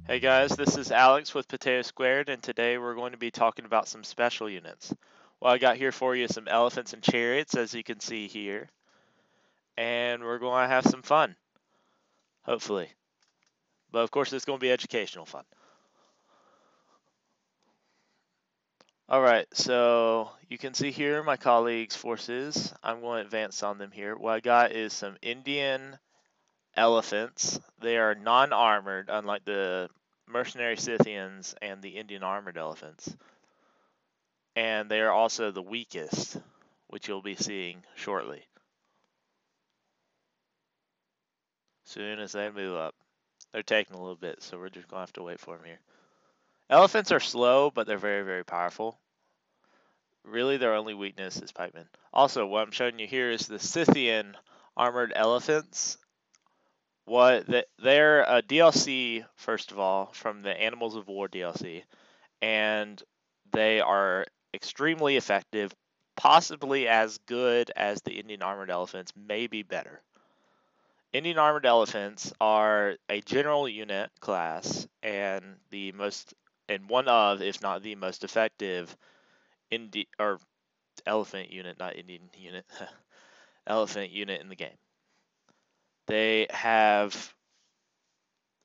Hey guys, this is Alex with Potato Squared, and today we're going to be talking about some special units. Well, I got here for you some elephants and chariots, as you can see here, and we're going to have some fun, hopefully. But of course, it's going to be educational fun. Alright, so you can see here my colleagues' forces. I'm going to advance on them here. What I got is some Indian elephants. They are non-armored, unlike the mercenary Scythians and the Indian armored elephants. And they are also the weakest, which you'll be seeing shortly. Soon as they move up. They're taking a little bit, so we're just going to have to wait for them here. Elephants are slow, but they're very, very powerful. Really, their only weakness is pikemen. Also, what I'm showing you here is the Scythian armored elephants. They're a DLC, first of all, from the Animals of War DLC, and they are extremely effective, possibly as good as the Indian armored elephants, maybe better. Indian armored elephants are a general unit class and one of, if not the most effective elephant unit, not Indian unit, elephant unit in the game. They have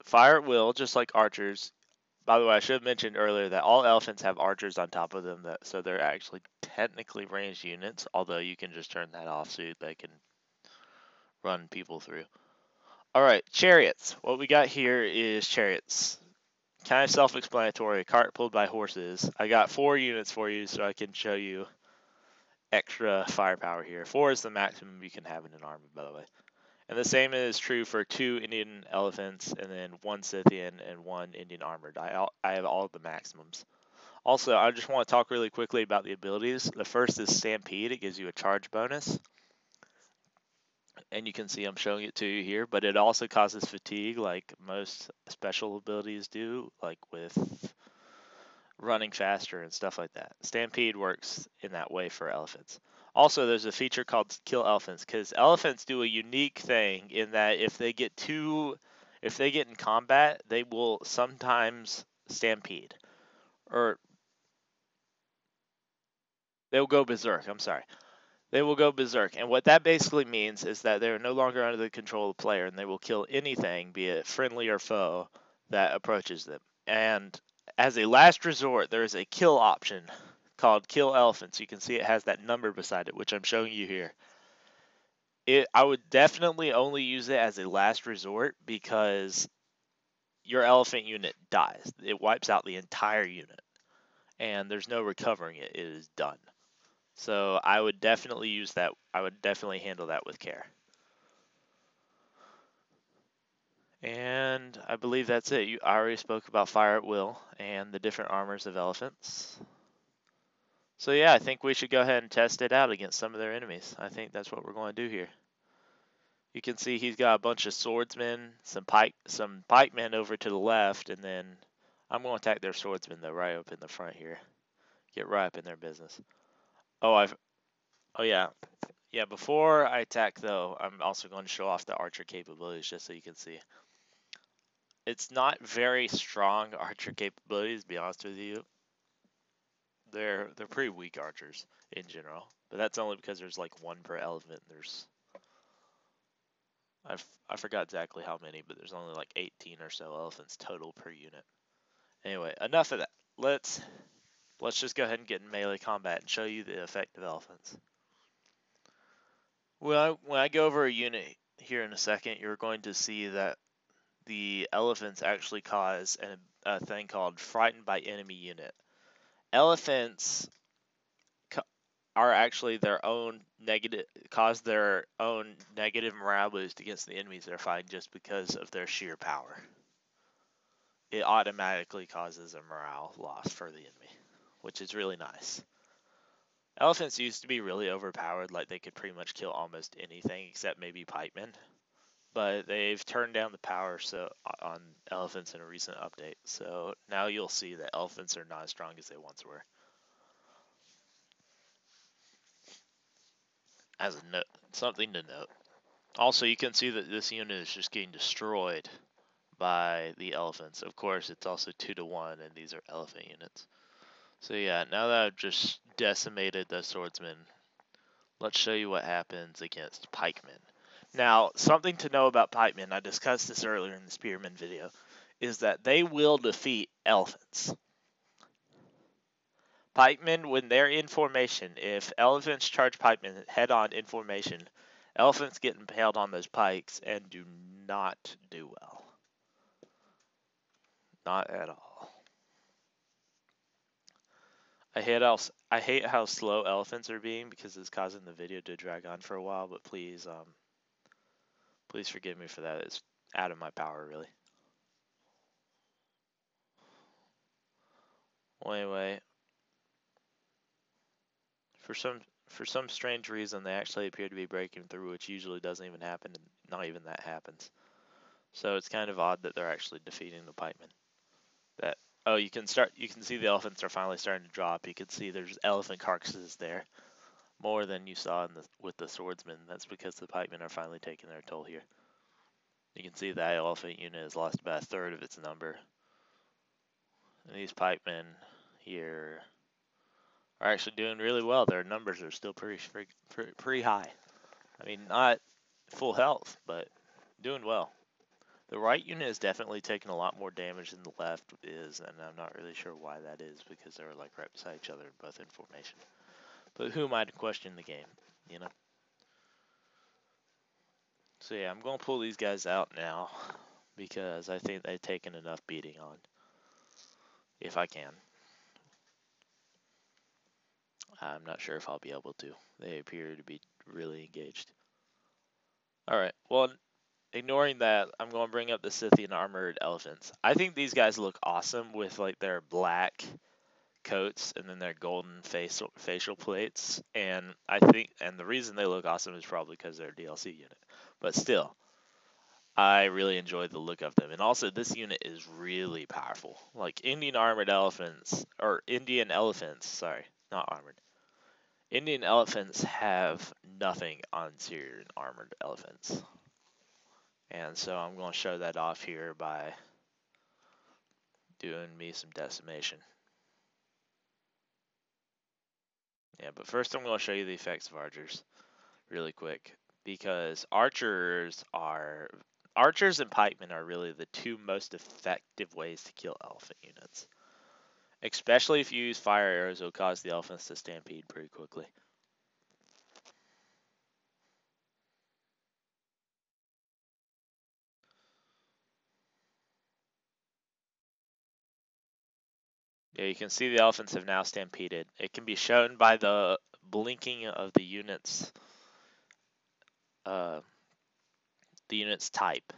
fire at will, just like archers. By the way, I should have mentioned earlier that all elephants have archers on top of them, so they're actually technically ranged units, although you can just turn that off so they can run people through. Alright, chariots. What we got here is chariots. Kind of self-explanatory, a cart pulled by horses. I got 4 units for you so I can show you extra firepower here. 4 is the maximum you can have in an army, by the way. And the same is true for 2 Indian elephants, and then 1 Scythian and 1 Indian armored. I have all of the maximums. Also, I just want to talk really quickly about the abilities. The first is Stampede. It gives you a charge bonus. And you can see I'm showing it to you here, but it also causes fatigue like most special abilities do, like with running faster and stuff like that. Stampede works in that way for elephants. Also, there's a feature called Kill Elephants, because elephants do a unique thing in that if they get in combat, they will sometimes stampede, or they'll go berserk. I'm sorry. They will go berserk, and what that basically means is that they are no longer under the control of the player, and they will kill anything, be it friendly or foe, that approaches them. And as a last resort, there is a kill option called Kill Elephants. You can see it has that number beside it, which I'm showing you here. I would definitely only use it as a last resort because your elephant unit dies. It wipes out the entire unit, and there's no recovering it. It is done. So I would definitely use that. I would definitely handle that with care. And I believe that's it. I already spoke about fire at will and the different armors of elephants. So yeah, I think we should go ahead and test it out against some of their enemies. I think that's what we're going to do here. You can see he's got a bunch of swordsmen, some pikemen over to the left, and then I'm going to attack their swordsmen though right up in the front here. Get right up in their business. Oh yeah. Yeah, before I attack though, I'm also going to show off the archer capabilities just so you can see. It's not very strong archer capabilities, to be honest with you. They're pretty weak archers in general, but that's only because there's like 1 per elephant. I forgot exactly how many, but there's only like 18 or so elephants total per unit. Anyway, enough of that. Let's just go ahead and get in melee combat and show you the effect of elephants. When I go over a unit here in a second, you're going to see that the elephants actually cause a thing called frightened by enemy unit. Elephants are actually cause their own negative morale boost against the enemies they're fighting just because of their sheer power. It automatically causes a morale loss for the enemy, which is really nice. Elephants used to be really overpowered, like they could pretty much kill almost anything except maybe pikemen. But they've turned down the power on elephants in a recent update. So now you'll see that elephants are not as strong as they once were. As something to note. Also, you can see that this unit is just getting destroyed by the elephants. Of course, it's also 2-1, and these are elephant units. So yeah, now that I've just decimated the swordsmen, let's show you what happens against pikemen. Now, something to know about pikemen, I discussed this earlier in the spearmen video, is that they will defeat elephants. Pikemen, when they're in formation, if elephants charge pikemen head on in formation, elephants get impaled on those pikes and do not do well. Not at all. I hate how slow elephants are being because it's causing the video to drag on for a while, but please forgive me for that. It's out of my power, really. Well, anyway, for some strange reason, they actually appear to be breaking through, which usually doesn't even happen, and not even that happens. So it's kind of odd that they're actually defeating the pikemen. That you can see the elephants are finally starting to drop. You can see there's elephant carcasses there, more than you saw with the swordsmen. That's because the pikemen are finally taking their toll here. You can see that elephant unit has lost about a third of its number. And these pikemen here are actually doing really well. Their numbers are still pretty high. I mean, not full health, but doing well. The right unit is definitely taking a lot more damage than the left is, and I'm not really sure why that is, because they're like right beside each other, both in formation. But who am I to question the game, you know? So yeah, I'm going to pull these guys out now, because I think they've taken enough beating on, if I can. I'm not sure if I'll be able to. They appear to be really engaged. Alright, well, ignoring that, I'm going to bring up the Scythian armored elephants. I think these guys look awesome with like their black coats and then their golden facial plates. And the reason they look awesome is probably because they're a DLC unit. But still, I really enjoy the look of them. And also, this unit is really powerful. Like Indian elephants, sorry, not armored. Indian elephants have nothing on Syrian armored elephants. And so I'm going to show that off here by doing me some decimation. Yeah, but first I'm going to show you the effects of archers really quick, because archers and pikemen are really the two most effective ways to kill elephant units. Especially if you use fire arrows, it'll cause the elephants to stampede pretty quickly. Yeah, you can see the elephants have now stampeded. It can be shown by the blinking of the unit's unit type.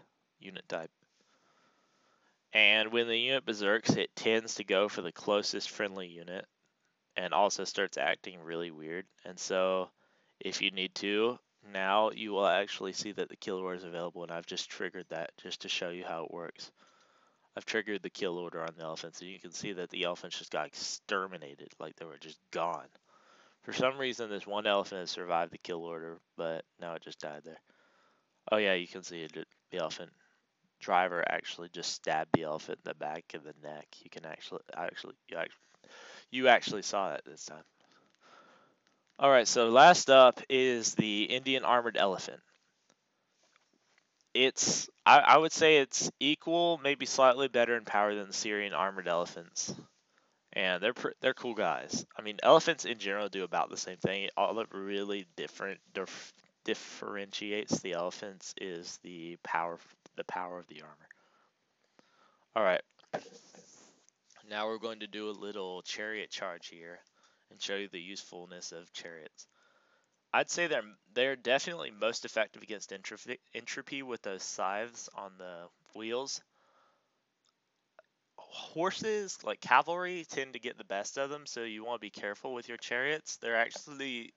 And when the unit berserks, it tends to go for the closest friendly unit, and also starts acting really weird. And so, if you need to, now you will actually see that the kill order is available, and I've just triggered that just to show you how it works. I've triggered the kill order on the elephants, and you can see that the elephants just got exterminated, like they were just gone. For some reason, this one elephant has survived the kill order, but now it just died there. Oh yeah, you can see it, the elephant driver actually just stabbed the elephant in the back of the neck. You can you actually saw that this time. All right, so last up is the Indian armored elephant. I would say it's equal, maybe slightly better in power than the Syrian armored elephants, and they're cool guys. I mean, elephants in general do about the same thing. All that really differentiates the elephants is the power of the armor. All right, now we're going to do a little chariot charge here and show you the usefulness of chariots. I'd say they're definitely most effective against entropy with those scythes on the wheels. Horses, like cavalry, tend to get the best of them, so you want to be careful with your chariots. They're actually,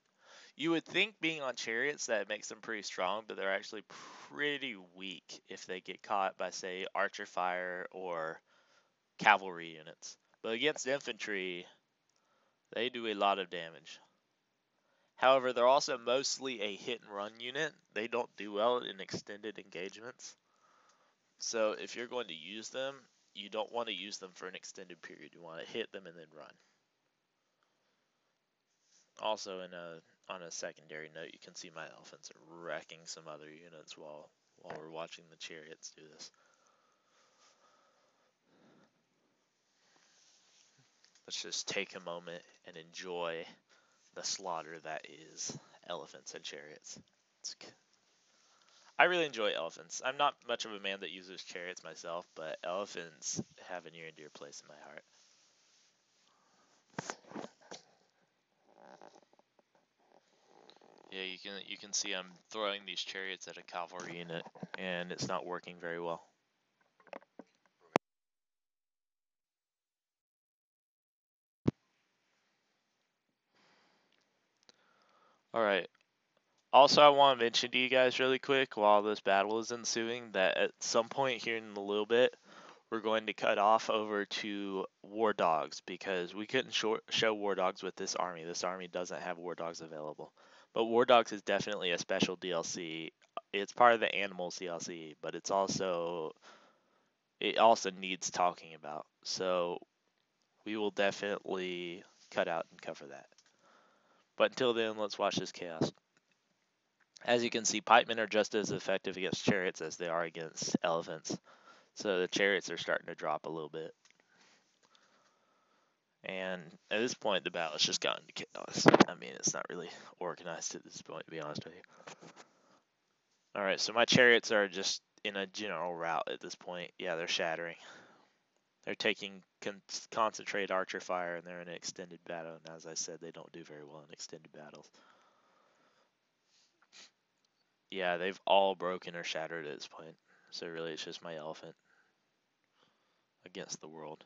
you would think being on chariots that makes them pretty strong, but they're actually pretty weak if they get caught by, say, archer fire or cavalry units. But against infantry, they do a lot of damage. However, they're also mostly a hit and run unit. They don't do well in extended engagements. So if you're going to use them, you don't want to use them for an extended period. You want to hit them and then run. Also, on a secondary note, you can see my elephants are wrecking some other units while we're watching the chariots do this. Let's just take a moment and enjoy the slaughter that is elephants and chariots. I really enjoy elephants. I'm not much of a man that uses chariots myself, but elephants have a near and dear place in my heart. Yeah, you can see I'm throwing these chariots at a cavalry unit, and it's not working very well. Alright. Also, I want to mention to you guys really quick while this battle is ensuing that at some point here in a little bit, we're going to cut off over to War Dogs because we couldn't show War Dogs with this army. This army doesn't have War Dogs available. But War Dogs is definitely a special DLC. It's part of the Animals DLC, but it also needs talking about. So we will definitely cut out and cover that. But until then, let's watch this chaos. As you can see, pikemen are just as effective against chariots as they are against elephants. So the chariots are starting to drop a little bit. And at this point, the battle has just gotten to chaos. I mean, it's not really organized at this point, to be honest with you. Alright, so my chariots are just in a general rout at this point. Yeah, they're shattering. They're taking concentrated archer fire, and they're in an extended battle. And as I said, they don't do very well in extended battles. Yeah, they've all broken or shattered at this point. So really, it's just my elephant against the world.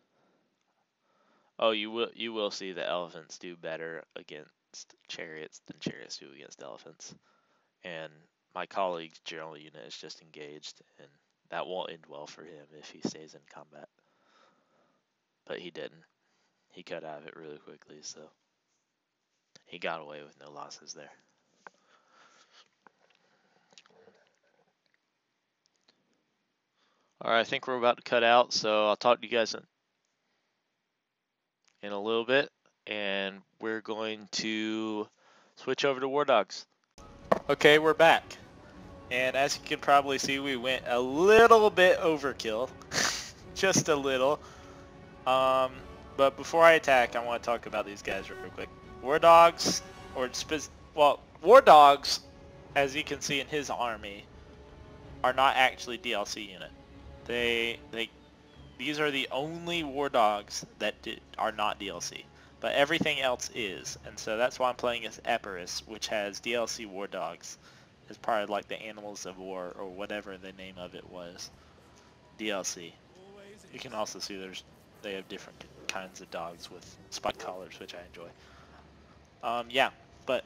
Oh, you will see the elephants do better against chariots than chariots do against elephants. And my colleague's general unit is just engaged, and that won't end well for him if he stays in combat. But he didn't. He cut out of it really quickly, so he got away with no losses there. Alright, I think we're about to cut out, so I'll talk to you guys in a little bit, and we're going to switch over to War Dogs. Okay, we're back. And as you can probably see, we went a little bit overkill. Just a little. But before I attack, I want to talk about these guys real quick. War Dogs, War Dogs, as you can see in his army, are not actually DLC unit. These are the only War Dogs that are not DLC. But everything else is. And so that's why I'm playing as Epirus, which has DLC War Dogs as part of like the Animals of War or whatever the name of it was. DLC. You can also see they have different kinds of dogs with spike collars, which I enjoy. Yeah, but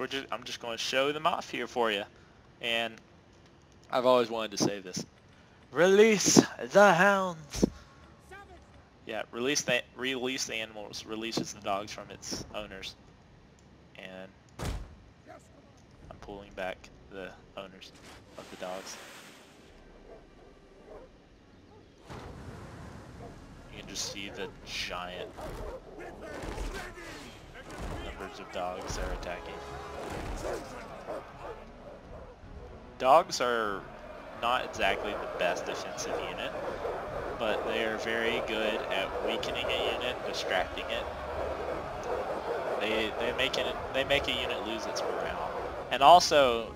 I'm just going to show them off here for you. And I've always wanted to say this. Release the hounds! Yeah, release the animals, releases the dogs from its owners. And I'm pulling back the owners of the dogs. You can just see the giant numbers of dogs they're attacking. Dogs are not exactly the best defensive unit, but they are very good at weakening a unit, distracting it. They make a unit lose its morale. And also,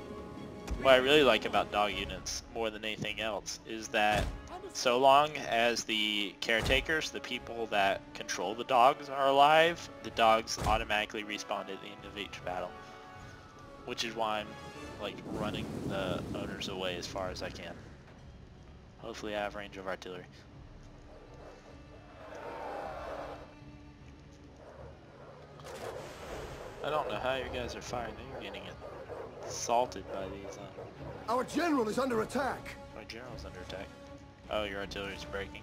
what I really like about dog units more than anything else is that so long as the caretakers, the people that control the dogs, are alive, the dogs automatically respawn at the end of each battle. Which is why I'm like running the owners away as far as I can. Hopefully I have range of artillery. I don't know how you guys are firing. You're getting assaulted by these. Our general is under attack. My general's under attack. Oh, your artillery's breaking.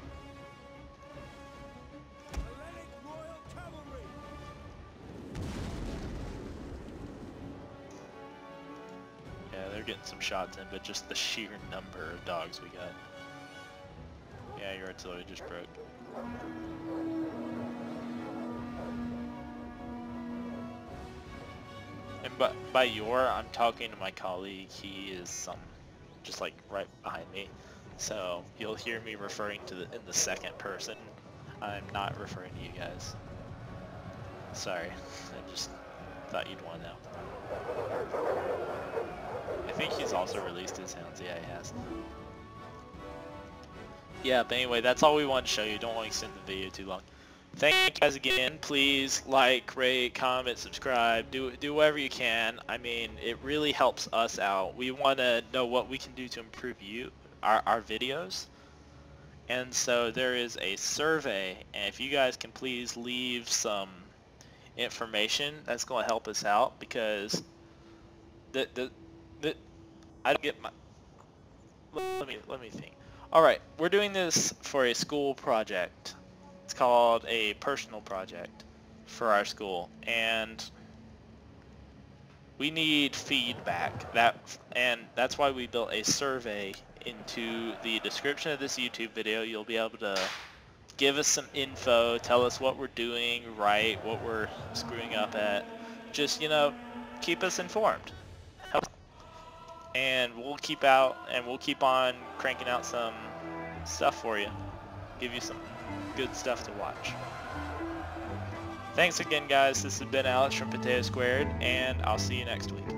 Yeah, they're getting some shots in, but just the sheer number of dogs we got. Yeah, your artillery just broke. And by your, I'm talking to my colleague. He is just like right behind me. So you'll hear me referring to in the second person. I'm not referring to you guys. Sorry, I just thought you'd want to know. I think he's also released his sounds. Yeah, he has. Yeah, but anyway, that's all we want to show you. Don't want to extend the video too long. Thank you guys again. Please like, rate, comment, subscribe. Do whatever you can. I mean, it really helps us out. We want to know what we can do to improve our videos. And so there is a survey, and if you guys can please leave some information, that's going to help us out, because I don't get my. Let me think. All right, we're doing this for a school project. It's called a personal project for our school, and we need feedback. That's why we built a survey into the description of this YouTube video. You'll be able to give us some info, tell us what we're doing right, what we're screwing up at. Just, you know, keep us informed. And we'll keep on cranking out some stuff for you. Give you some good stuff to watch. Thanks again, guys. This has been Alex from Potato Squared, and I'll see you next week.